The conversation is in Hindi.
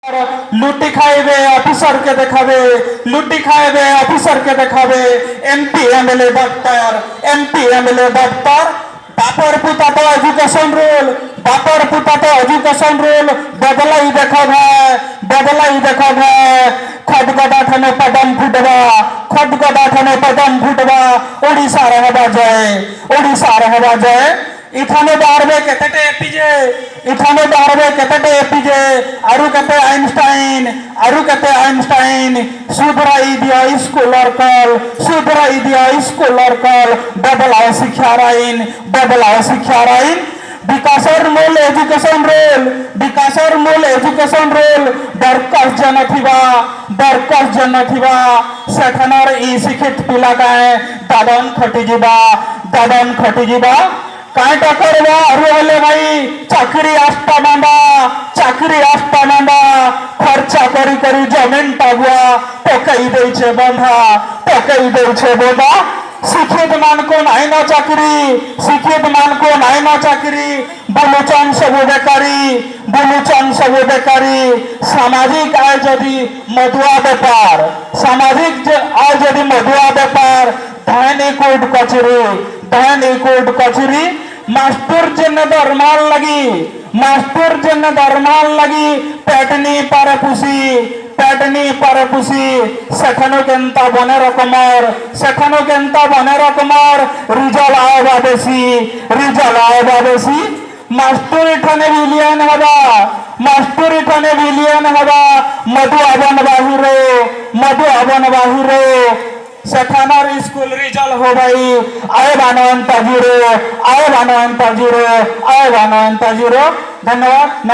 लुटी खाइबे ऑफिसर के देखाबे, लुटी खाइबे ऑफिसर के देखाबे, MP MLA doctor, MP MLA doctor, बापर पुता तो एजुकेशन रूल, बापर पुता तो एजुकेशन रूल बदलाई देखा है, बदलाई देखा है। खडगदा ठाने पदम फुटवा, खडगदा ठाने पदम फुटवा, ओडिशा रहबा जय, ओडिशा रहबा जय। इथाने बारबे केतेटे एपीजे, इथाने बारबे केतेटे एपीजे, आरु केते आइंस्टाइन, आरु केते आइंस्टाइन। सुधराई दिया स्कूलर कल, सुधराई दिया स्कूलर कल, बदलाओ शिक्षा आईन, बदलाओ शिक्षा आईन। विकासर मूल एजुकेशन रूल, विकासर मूल एजुकेशन रूल दरकस जन थिबा, दरकस जन थिबा। सेठानर ई शिक्षित पिला काए दादन खटी जिबा, दादन खटी जिबा। काईटा करबा अरुले भाई चाकरी आस्ता मांडा, चाकरी आस्ता मांडा। खर्चा करी करी जमीन टागुआ पकई देछे बंधा, पकई देछे बंधा। शिक्षित मान को नाई ना चाकरी, शिक्षित मान को नाई ना चाकरी। बुलुचन सबु बेकारी, बुलुचन सबु बेकारी। सामाजिक आय जदि मधुआ व्यापार, सामाजिक आय जदि मधुआ व्यापार। धानी कोर्ट कचेरी, धानी कोर्ट कचेरी। मास्टर जन दरमाल लगी, मास्टर जन दरमाल लगी। पेटनी पर पुसी, पेटनी पर पुसी। सेखानो केंता बने रकमर, सेखानो केंता बने रकमर। रिजल आएगा बेसी, रिजल आएगा बेसी। मास्टर इठाने विलियन हवा, मास्टर इठाने विलियन हवा। मधु आवन बाहिरे, मधु आवन बाहिरे। सेठानर स्कूल रिजल हो भाई आए बानवंता जीरो, आए बानवंता जीरो, आए बानवंता जीरो। धन्यवाद।